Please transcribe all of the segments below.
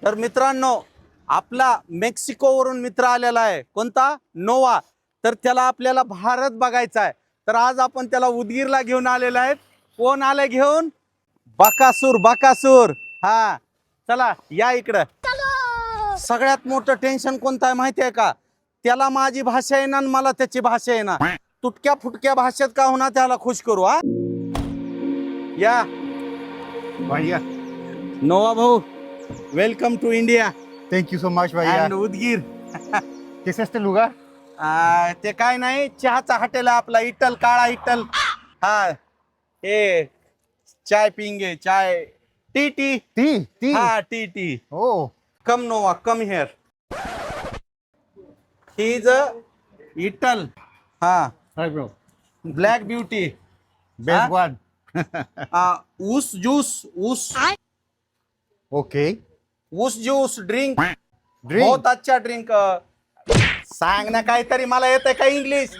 तर मित्रांनो, आपला मेक्सिकोवरून मित्र आलेला आहे. कोणता? नोवा. तर त्याला आपल्याला भारत बघायचा आहे. तर आज आपण त्याला उदगीरला घेऊन आलेला आहे. कोण आले घेऊन? बकासूर. बकासूर. हा, चला या इकडं. सगळ्यात मोठं टेन्शन कोणतं आहे माहिती आहे का? त्याला माझी भाषा येणार आणि मला त्याची भाषा येणार. तुटक्या फुटक्या भाषेत का होणार त्याला खुश करू. हा, या भैया, नोवा भाऊ, welcome to India thank you so much, भैया. And Udgir. ¿Qué es este lugar? ते काय नाही, चहाचा हॉटेल आहे आपला, इटल, काळा इटल. हा, हे चाय पिंगे, चाय, टी टी. Tea, tea. हा, tea tea. Oh, come Nova, come here. He is इटल. हा, hi bro. Black beauty. Best one. ऊस ज्यूस. ऊस Okay. ऊस ज्यूस ड्रिंक. Drink. बहुत अच्छा ड्रिंक. सांग ना काहीतरी, मला येतंय का इंग्लिश?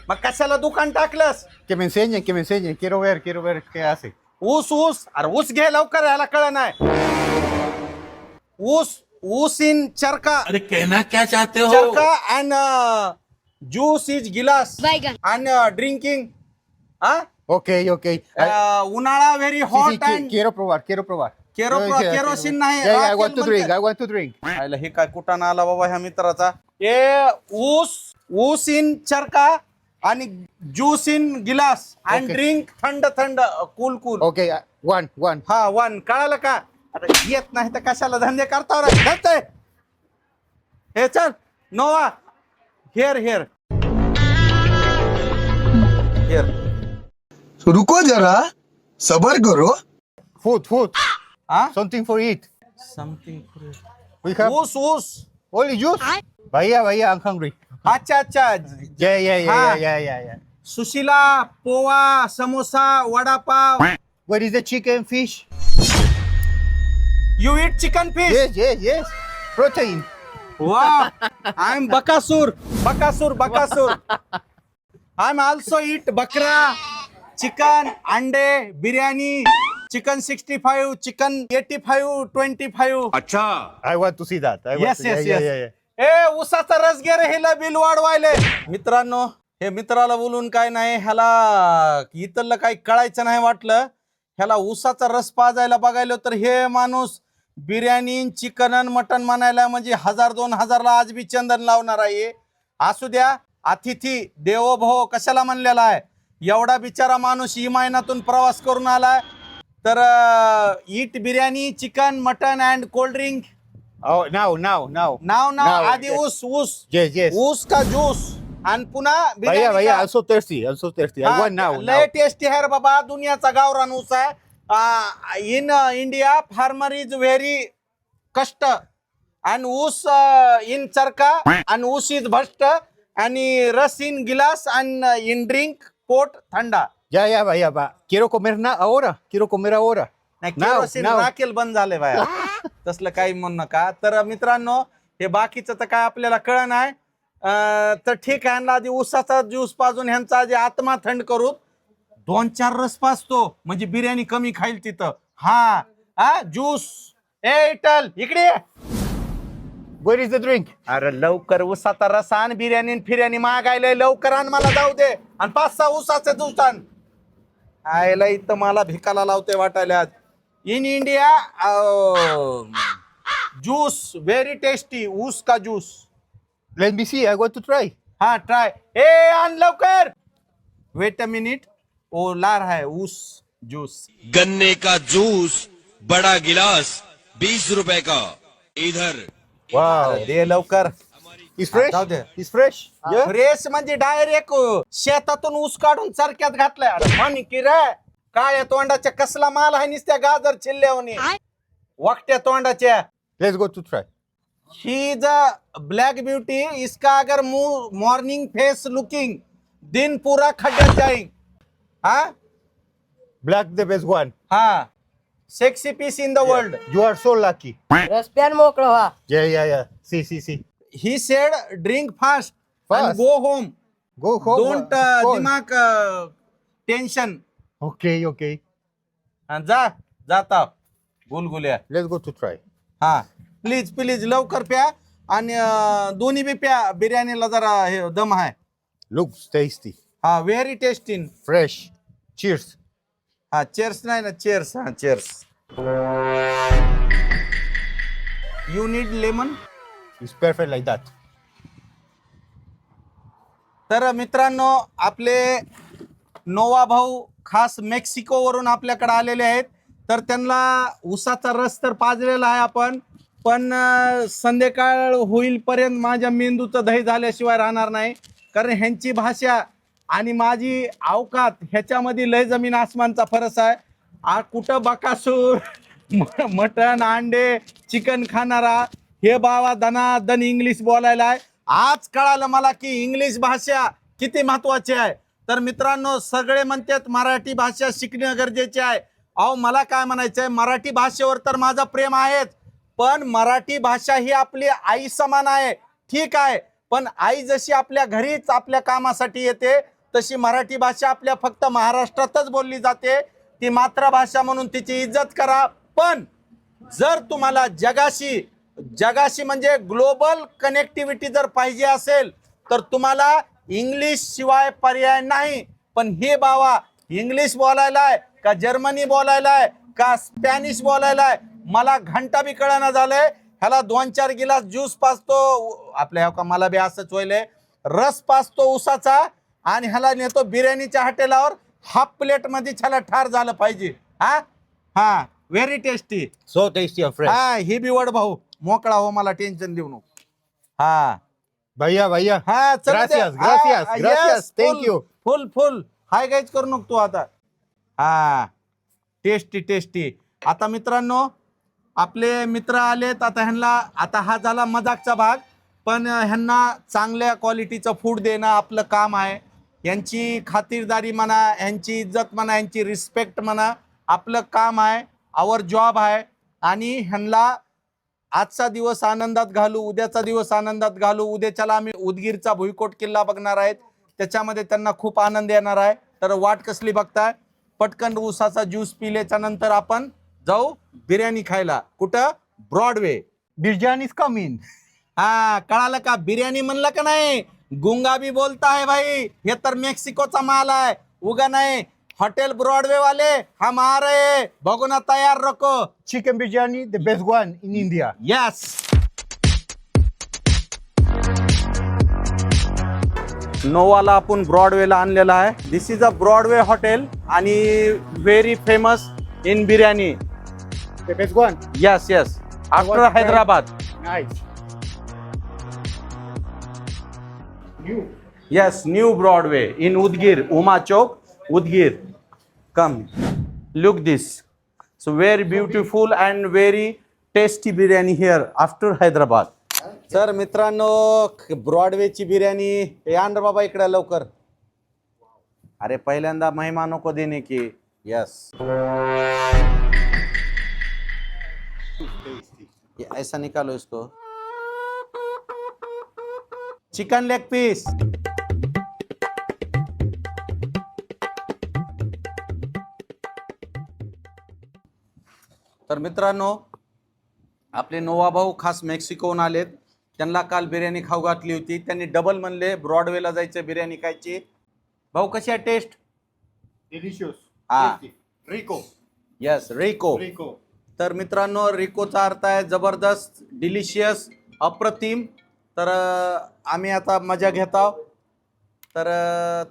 मग कशाला दुकान टाकलंस? Que me enseñen, que me enseñen. Quiero ver qué hace. ऊस. ऊस, अरे ऊस घे लवकर, याला कळ नाही. ऊस. ऊस इन चरका. अरे कहना क्या चाहते हो? चरका अँड ज्यूस इज गिलास बैगन. And drinking. हा, Okay, okay. उन्हाळा very Sí, sí, hot and quiero probar. Kerosene नाही. Yeah, I want to राखेल drink. म्हणतात. I want to drink. आयला हे काय कुठं आला बाबा ह्या मित्राचा. ऊस. ऊस इन चरका आणि juice in glass and Okay. Drink थंड थंड कूल कूल. Okay, one. हा, वन. कळालं का? आता येत नाही तर कशाला धंदे करता रे? घ्यायचंय. हे चल नोवा, हिअर हिअर हिअर. रुको जरा, सबर करो. Food. हा, Something for eat. Something. We have ऊस. ऊस. only juice. भैया, I'm hungry. अच्छा अच्छा. हाँ. Yeah. सुशिला, पोवा, samosa, vada pav. Where is the chicken, fish? You it chicken fish. Yes. Protein. Wow, I'm Bakasur. I'm also eat bakra, chicken, अंडे, biryani, chicken 65, chicken 85, 25. अच्छा, I want to see that. Yes. Yeah. ए, उसाचा रस घे रे, हिला बिल वाढवायले. मित्रांनो, हे मित्राला बोलून काय नाही, ह्याला इथलं काही कळायचं नाही वाटलं. ह्याला उसाचा रस पाजायला बघायला तर हे माणूस बिर्याणी, चिकन आणि मटन म्हणायला म्हणजे 1000-2000 आज बी चंदन लावणार आहे. असू द्या, अतिथी देवो भव कशाला म्हणलेला आहे. एवढा बिचारा माणूस इमायनातून प्रवास करून आलाय. तर eat biryani, chicken, mutton and cold drink. Oh, now. नाव आधी ऊस. Yes. ऊस का ज्यूस आणि पुन्हा भैया, biryani. I'm so thirsty. I want now. लय टेस्टी आहे रे बाबा, दुनियाचा गावरान ऊस आहे. In India farmer is very कष्ट आणि ऊस इन चरका आणि ऊस इज भस्ट आणि रस इन गिलास आणि इन ड्रिंक पोट थंडा. Ya, भैया. Quiero comer ahora. नाही, Now. केरोसिन राखेल बंद झाले बाया. तसलं काही म्हणू नका. तर मित्रांनो, हे बाकीचं तर काय आपल्याला कळ नाही. तर ठीक आहे, ह्यांना आधी ऊसाचा ज्यूस पाजून ह्यांचा आधी आत्मा थंड करू. 2-4 रस पाजतो म्हणजे बिर्याणी कमी खाईल तिथं. हा ज्यूस. ए इटल, इकडे ये. Where is the drink? अरे लवकर ऊसाचा रस आण, बिर्याणी फिर्याणी मागायला लवकर आण, मला जाऊ दे. आणि 5-6 ऊसाचे ज्यूस आण. आयला इथं मला भिकाला लावते वाटायला. In India juice very tasty. ऊस का juice. Let me see. I want to try. हा, ट्राय. ए आण लवकर. Weight a minute. ओ ला रहा है ऊस ज्यूस. गन्ने का जूस बड़ा गिलास 20 रुपए का. इधर Wow. दे लवकर. It's fresh. जाऊ दे. It's fresh. Yeah. फ्रेश म्हणजे डायरेक्ट शेतातून ऊस काढून चरक्यात घातलाय. अरे म्हणी की रे, काळ्या तोंडाच्या कसला माल आहे नुसत्या गाजर चिल्ल्यावनी. वकट्या तोंडाच्या. Let's go to try. She is a black beauty. इसका अगर मॉर्निंग फेस लुकिंग, दिन पूरा खड्ड्यात जाईन. हा, Black the best one. हा, sexy piece in the world. You are so lucky. रस्त्यान मोकळं व्हा. Yeah. See. He said drink fast and Fast. go home. Go home. Don't Go. दिमाग टेन्शन. Okay. जाता गुलगुल्या. Let's go to try. हा please please लवकर प्या आणि दोन्ही बी प्या. बिर्याणीला जरा हे दम आहे. Looks tasty. हा व्हेरी टेस्टी. Fresh. Cheers. हा चेअर्स नाही ना, चेअर्स. हा cheers. You need lemon. It's perfect like that. तर मित्रांनो, आपले नोवा भाऊ खास मेक्सिको वरून आपल्याकडे आलेले आहेत. तर त्यांना उसाचा रस तर पाजलेला आहे आपण, पण संध्याकाळ होईलपर्यंत माझ्या मेंदूचं दही झाल्याशिवाय राहणार नाही. कारण ह्यांची भाषा आणि माझी अवकात ह्याच्यामध्ये लय जमीन आसमानचा फरक आहे. कुठं बकासूर मटण अंडे चिकन खाणारा हे बाबा दनादन इंग्लिश बोलायला आहे. आज कळालं मला की इंग्लिश भाषा किती महत्वाची आहे. तर मित्रांनो, सगळे म्हणतात मराठी भाषा शिकणे गरजेचे आहे. अहो मला काय म्हणायचं आहे, मराठी भाषेवर तर माझं प्रेम आहेच, पण मराठी भाषा ही आपली आई समान आहे. ठीक आहे, पण आई जशी आपल्या घरीच आपल्या कामासाठी येते, तशी मराठी भाषा आपल्या फक्त महाराष्ट्रातच बोलली जाते. ती मातृभाषा म्हणून तिची इज्जत करा. पण जर तुम्हाला जगाशी म्हणजे ग्लोबल कनेक्टिव्हिटी जर पाहिजे असेल तर तुम्हाला इंग्लिश शिवाय पर्याय नाही. पण हे बाबा इंग्लिश बोलायलाय का जर्मनी बोलायलाय का स्पॅनिश बोलायलाय मला घंटा बी कळना झालंय. ह्याला 2-4 गिलास ज्यूस पाजतो आपल्या का मला बी असंच व्हायलंय. रस पाजतो उसाचा आणि ह्याला नेतो बिर्याणीच्या हॉटेलावर. हाफ प्लेट मध्ये ह्याला ठार झालं पाहिजे. हा हा very tasty. So tasty and fresh. हा ही बी वड भाऊ मोकळा हो, मला टेन्शन देऊ नको. हा Vaya. हा चल Gracias, gracias. Thank you. फुल हाय गाईच करू नको तू आता. हा टेस्टी. आता मित्रांनो, आपले मित्र आलेत. आता ह्यांना, आता हा झाला मजाकचा भाग, पण ह्यांना चांगल्या क्वालिटीचं फूड देणं आपलं काम आहे. यांची खातिरदारी म्हणा, यांची इज्जत म्हणा, यांची रिस्पेक्ट म्हणा, आपलं काम आहे, आवर जॉब आहे. आणि ह्यांना आजचा दिवस आनंदात घालू, उद्याचा दिवस आनंदात घालू. उद्याच्याला आम्ही उदगीरचा भुईकोट किल्ला बघणार आहेत, त्याच्यामध्ये त्यांना खूप आनंद येणार आहे. तर वाट कसली बघताय, पटकन ऊसाचा ज्यूस पिल्याच्या नंतर आपण जाऊ बिर्याणी खायला. कुठं? ब्रॉडवे. Biryani is coming. हा कळालं का? बिर्याणी म्हणलं का नाही, गुंगा भी बोलता है भाई. हे तर मेक्सिकोचा माल आहे, उगा नाही. हॉटेल ब्रॉडवे वाले हम आ रहे, बघून तयार रखो. Chicken biryani, the best one in India. Yes. नोवाला आपण ब्रॉडवेला आणलेला आहे. This is a Broadway hotel आणि very famous in biryani. The best one. Yes after Hyderabad. Nice. New. Yes, new Broadway in Udgir, Uma Chowk, Udgir. Come, look this. So very beautiful and very tasty biryani here after Hyderabad. Sir मित्रांनो, ब्रॉडवेची बिर्याणी हे आण रे बाबा इकडे लवकर. अरे पहिल्यांदा महिमा नको देणे की. यस, ऐसा निकालो इसको. Chicken leg piece. तर मित्रांनो, आपले नोवा भाऊ खास मेक्सिकोहून आलेत. त्यांना काल बिर्याणी खाऊ घातली होती. त्यांनी डबल म्हणले ब्रॉडवेला जायचं बिर्याणी खायची. भाऊ कशी आहे taste? Delicious. Ah. Tasty. Rico. Yes Rico. Rico. तर मित्रांनो, रिकोचा अर्थ आहे जबरदस्त, डिलिशियस, अप्रतिम. तर आम्ही आता मजा घेत आहोत. तर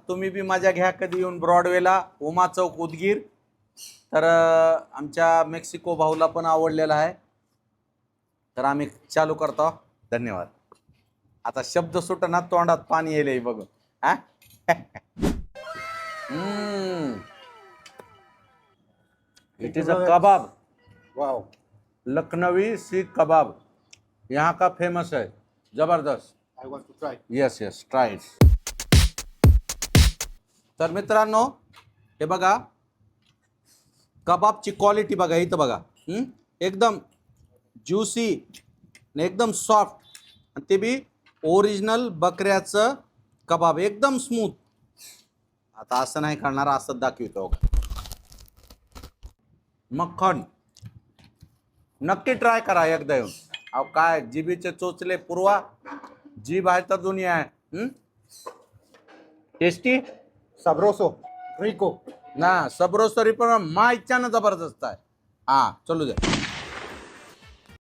तुम्ही बी मजा घ्या कधी येऊन ब्रॉडवेला, उमा चौक, उदगीर. तर आमच्या मेक्सिको भाऊला पण आवडलेला आहे. तर आम्ही चालू करतो. धन्यवाद. आता शब्द सुटना, तोंडात पाणी येईल बघ. हा it is a kebab. Wow. Lucknowi seekh kebab यहाँ का फेमस है. जबरदस्त. I want to try. Yes try. तर मित्रांनो, हे बघा कबाबची क्वालिटी बघा. इथं बघा, एकदम ज्युसी, एकदम सॉफ्ट, आणि ते बी ओरिजिनल बकऱ्याचं कबाब, एकदम स्मूथ. आता असं नाही करणार, असं दाखवतो. मक्खन नक्की ट्राय करा एकदा येऊन. अहो काय जिबीचे चोचले पुरवा, जीभ आहे तर दुनिया आहे. Tasty Sabroso. Rico. ना सबरोसरी पण मा इच्छा ना जबरदस्त आहे. हा चलू दे.